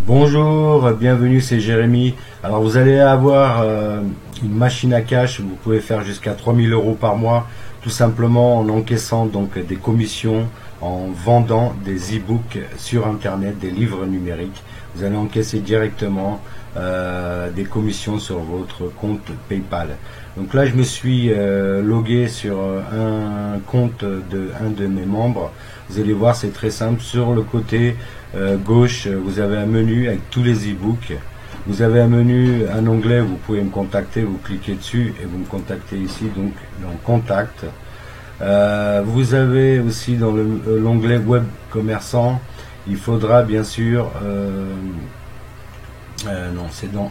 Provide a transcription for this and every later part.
Bonjour, bienvenue, c'est Jérémy. Alors vous allez avoir une machine à cash, vous pouvez faire jusqu'à 3000 euros par mois, tout simplement en encaissant donc des commissions, en vendant des e-books sur internet, des livres numériques. Vous allez encaisser directement des commissions sur votre compte PayPal. Donc là je me suis logué sur un compte de un de mes membres. Vous allez voir, c'est très simple. Sur le côté gauche, vous avez un menu avec tous les e-books. Vous avez un onglet, vous pouvez me contacter, vous cliquez dessus et vous me contactez ici, donc dans contact. Vous avez aussi dans l'onglet web commerçant, il faudra bien sûr, non, c'est dans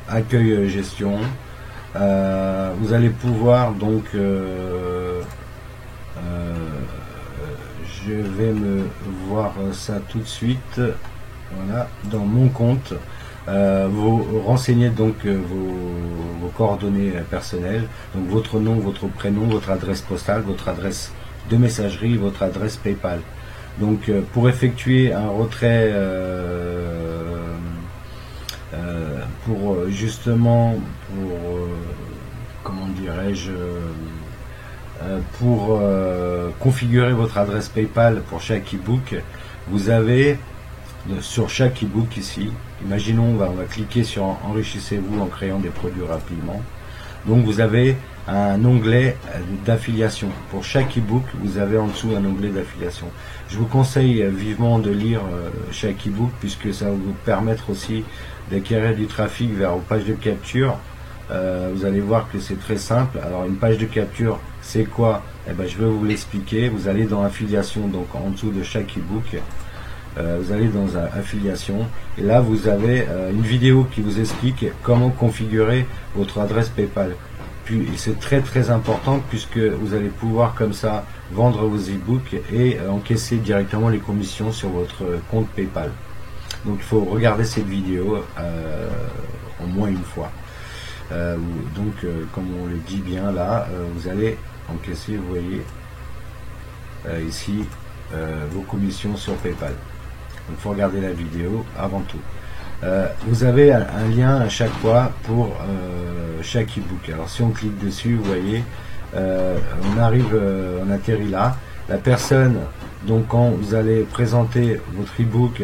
accueil gestion. Vous allez pouvoir donc je vais me voir ça tout de suite. Voilà, dans mon compte, vous renseignez donc vos coordonnées personnelles, donc votre nom, votre prénom, votre adresse postale, votre adresse de messagerie, votre adresse PayPal. Donc pour effectuer un retrait, pour justement, comment dirais-je, pour configurer votre adresse PayPal pour chaque e-book, vous avez sur chaque e-book ici, imaginons on va cliquer sur enrichissez-vous en créant des produits rapidement. Donc vous avez un onglet d'affiliation. Pour chaque e-book, vous avez en dessous un onglet d'affiliation. Je vous conseille vivement de lire chaque e-book puisque ça va vous permettre aussi d'acquérir du trafic vers vos pages de capture. Vous allez voir que c'est très simple. Alors une page de capture, c'est quoi? Eh ben, je vais vous l'expliquer. Vous allez dans affiliation, donc en dessous de chaque e-book. Vous allez dans affiliation et là vous avez une vidéo qui vous explique comment configurer votre adresse PayPal. Puis c'est très important puisque vous allez pouvoir comme ça vendre vos e-books et encaisser directement les commissions sur votre compte PayPal. Donc il faut regarder cette vidéo au moins une fois. Comme on le dit bien là, vous allez encaisser, vous voyez ici vos commissions sur PayPal. Il faut regarder la vidéo avant tout. Vous avez un lien à chaque fois pour chaque e-book. Alors si on clique dessus, vous voyez, on atterrit là. La personne, donc quand vous allez présenter votre e-book,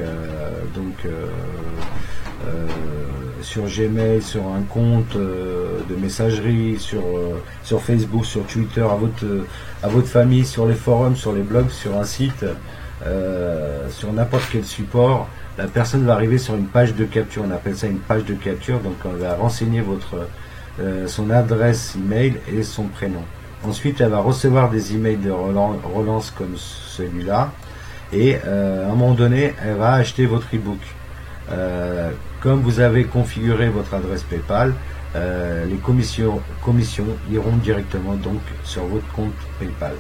sur Gmail, sur un compte de messagerie, sur Facebook, sur Twitter, à votre famille, sur les forums, sur les blogs, sur un site, sur n'importe quel support, la personne va arriver sur une page de capture. On appelle ça une page de capture. Donc on va renseigner son adresse email et son prénom. Ensuite elle va recevoir des emails de relance comme celui-là et à un moment donné elle va acheter votre e-book. Comme vous avez configuré votre adresse PayPal, les commissions iront directement donc sur votre compte PayPal.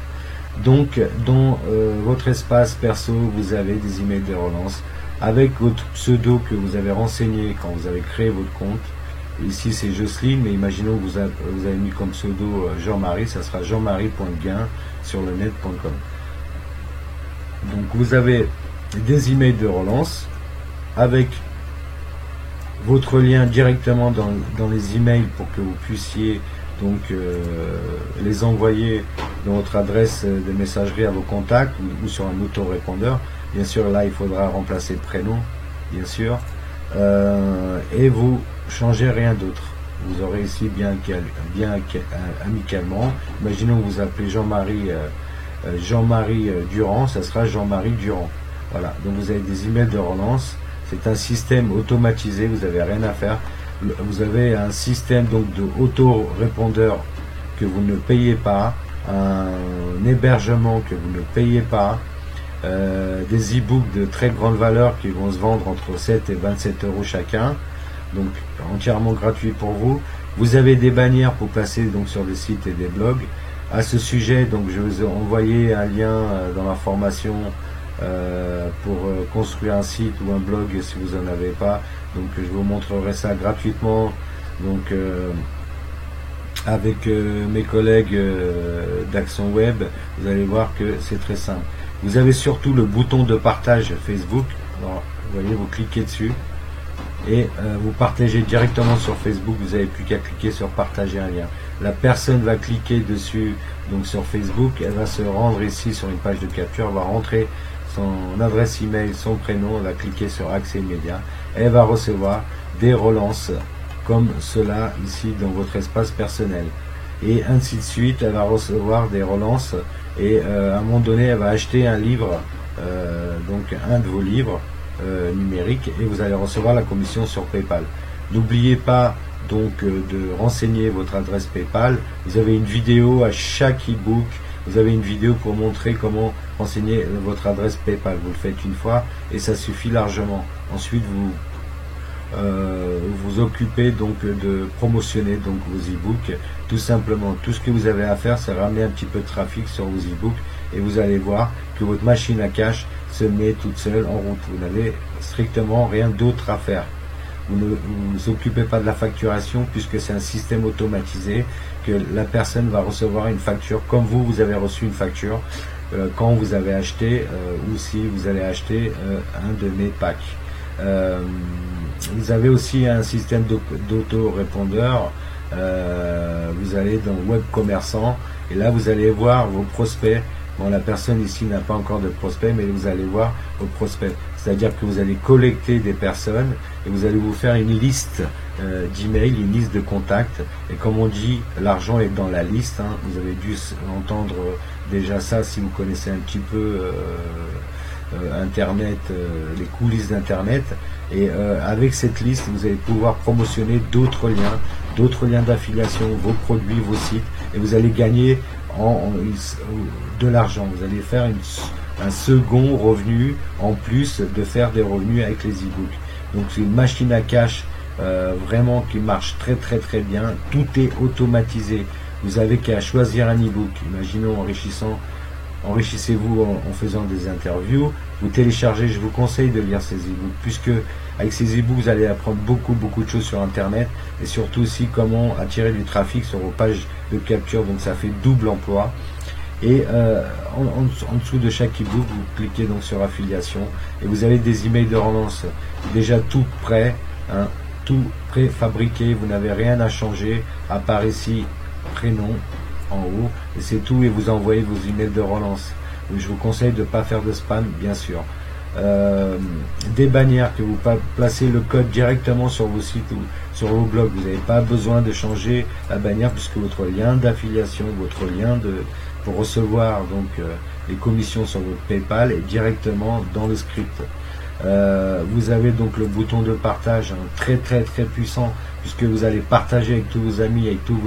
Donc dans votre espace perso, vous avez des emails de relance avec votre pseudo que vous avez renseigné quand vous avez créé votre compte. Ici c'est Jocelyne, mais imaginons que vous avez mis comme pseudo Jean-Marie, ça sera jean-marie.gain sur le net.com. Donc vous avez des emails de relance avec votre lien directement dans les emails pour que vous puissiez donc les envoyer dans votre adresse de messagerie à vos contacts ou sur un autorépondeur. Bien sûr là il faudra remplacer le prénom bien sûr, et vous changez rien d'autre. Vous aurez ici bien amicalement, imaginons que vous appelez Jean-Marie Durand, ça sera Jean-Marie Durand. Voilà, donc vous avez des emails de relance. C'est un système automatisé, vous n'avez rien à faire. Vous avez un système donc de auto-répondeur que vous ne payez pas, un hébergement que vous ne payez pas, des e-books de très grande valeur qui vont se vendre entre 7 et 27 euros chacun, donc entièrement gratuit pour vous. Vous avez des bannières pour passer donc sur des sites et des blogs. À ce sujet, donc je vous ai envoyé un lien dans la formation pour construire un site ou un blog si vous n'en avez pas. Donc je vous montrerai ça gratuitement donc avec mes collègues d'Action Web. Vous allez voir que c'est très simple. Vous avez surtout le bouton de partage Facebook Alors, vous voyez, vous cliquez dessus et vous partagez directement sur Facebook. Vous n'avez plus qu'à cliquer sur partager un lien. La personne va cliquer dessus, donc sur Facebook, elle va se rendre ici sur une page de capture, elle va rentrer son adresse email, son prénom, elle va cliquer sur accès immédiat, elle va recevoir des relances comme cela ici dans votre espace personnel, et ainsi de suite. Elle va recevoir des relances et à un moment donné elle va acheter un livre, donc un de vos livres numériques, et vous allez recevoir la commission sur PayPal. N'oubliez pas donc de renseigner votre adresse PayPal. Vous avez une vidéo à chaque ebook, vous avez une vidéo pour montrer comment renseigner votre adresse PayPal. Vous le faites une fois et ça suffit largement. Ensuite vous vous occupez donc de promotionner donc vos e-books. Tout simplement, tout ce que vous avez à faire, c'est ramener un petit peu de trafic sur vos e-books et vous allez voir que votre machine à cash se met toute seule en route. Vous n'avez strictement rien d'autre à faire. Vous ne vous occupez pas de la facturation puisque c'est un système automatisé, que la personne va recevoir une facture comme vous avez reçu une facture quand vous avez acheté ou si vous allez acheter un de mes packs. Vous avez aussi un système d'auto-répondeur. Vous allez dans web commerçant et là vous allez voir vos prospects. Bon, la personne ici n'a pas encore de prospects, mais vous allez voir vos prospects. C'est-à-dire que vous allez collecter des personnes et vous allez vous faire une liste d'emails, une liste de contacts. Et comme on dit, l'argent est dans la liste. Hein. Vous avez dû entendre déjà ça si vous connaissez un petit peu Internet, les coulisses d'Internet. Et avec cette liste, vous allez pouvoir promotionner d'autres liens d'affiliation, vos produits, vos sites, et vous allez gagner de l'argent. Vous allez faire un second revenu en plus de faire des revenus avec les e-books. Donc c'est une machine à cash vraiment qui marche très très très bien. Tout est automatisé. Vous avez qu'à choisir un e-book. Imaginons enrichissez-vous en faisant des interviews. Vous téléchargez, je vous conseille de lire ces e-books, puisque avec ces e-books vous allez apprendre beaucoup de choses sur Internet, et surtout aussi comment attirer du trafic sur vos pages de capture. Donc ça fait double emploi. Et en dessous de chaque e-book, vous cliquez donc sur affiliation et vous avez des emails de relance déjà tout prêt, hein, tout préfabriqué. Vous n'avez rien à changer à part ici prénom en haut, et c'est tout, et vous envoyez vos emails de relance. Donc, je vous conseille de ne pas faire de spam, bien sûr. Des bannières que vous placez le code directement sur vos sites ou sur vos blogs. Vous n'avez pas besoin de changer la bannière puisque votre lien d'affiliation, votre lien pour recevoir donc les commissions sur votre PayPal est directement dans le script. Vous avez donc le bouton de partage, hein, très puissant, puisque vous allez partager avec tous vos amis, avec tous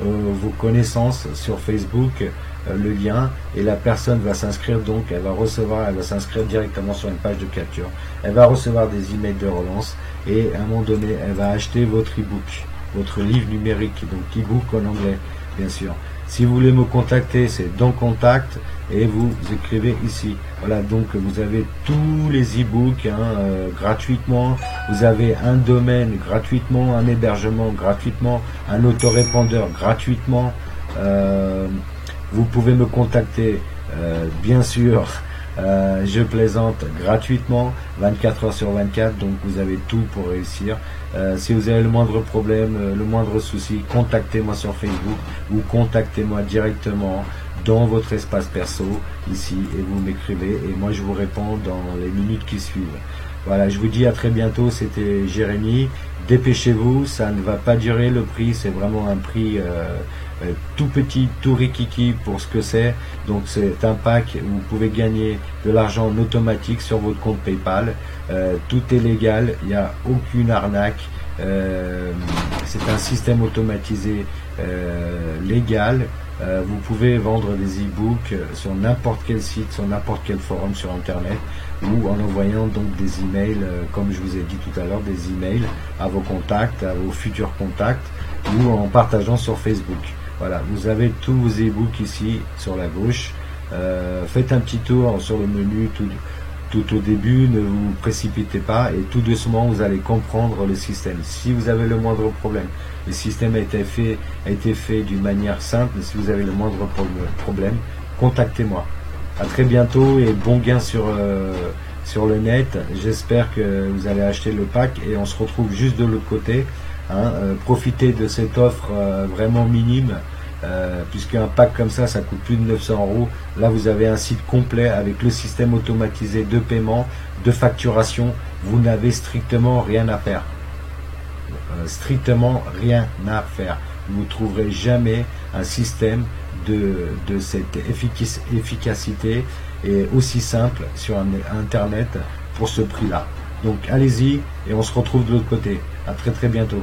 vos connaissances sur Facebook le lien, et la personne va s'inscrire, donc elle va s'inscrire directement sur une page de capture, elle va recevoir des emails de relance, et à un moment donné elle va acheter votre e-book, votre livre numérique, donc e-book en anglais bien sûr. Si vous voulez me contacter, c'est dans contact et vous écrivez ici. Voilà, donc vous avez tous les e-books gratuitement. Vous avez un domaine gratuitement, un hébergement gratuitement, un autorépondeur gratuitement. Vous pouvez me contacter, bien sûr, je plaisante, gratuitement, 24 heures sur 24, donc vous avez tout pour réussir. Si vous avez le moindre problème, le moindre souci, contactez-moi sur Facebook ou contactez-moi directement dans votre espace perso, ici, et vous m'écrivez, et moi je vous réponds dans les minutes qui suivent. Voilà, je vous dis à très bientôt, c'était Jérémy. Dépêchez-vous, ça ne va pas durer, le prix, c'est vraiment un prix tout petit, tout rikiki pour ce que c'est. Donc c'est un pack où vous pouvez gagner de l'argent en automatique sur votre compte PayPal. Tout est légal, il n'y a aucune arnaque. C'est un système automatisé légal. Vous pouvez vendre des e-books sur n'importe quel site, sur n'importe quel forum sur Internet, ou en envoyant donc des emails, comme je vous ai dit tout à l'heure, des emails à vos contacts, à vos futurs contacts, ou en partageant sur Facebook. Voilà, vous avez tous vos e-books ici sur la gauche. Faites un petit tour sur le menu tout au début, ne vous précipitez pas, et tout doucement vous allez comprendre le système. Si vous avez le moindre problème, le système a été fait d'une manière simple. Si vous avez le moindre problème, contactez-moi. À très bientôt et bon gain sur sur le net. J'espère que vous allez acheter le pack et on se retrouve juste de l'autre côté. Profitez de cette offre vraiment minime, puisqu'un pack comme ça coûte plus de 900 euros. Là, vous avez un site complet avec le système automatisé de paiement, de facturation. Vous n'avez strictement rien à faire. Strictement rien à faire. Vous ne trouverez jamais un système de cette efficacité et aussi simple sur Internet pour ce prix-là. Donc allez-y et on se retrouve de l'autre côté. À très très bientôt.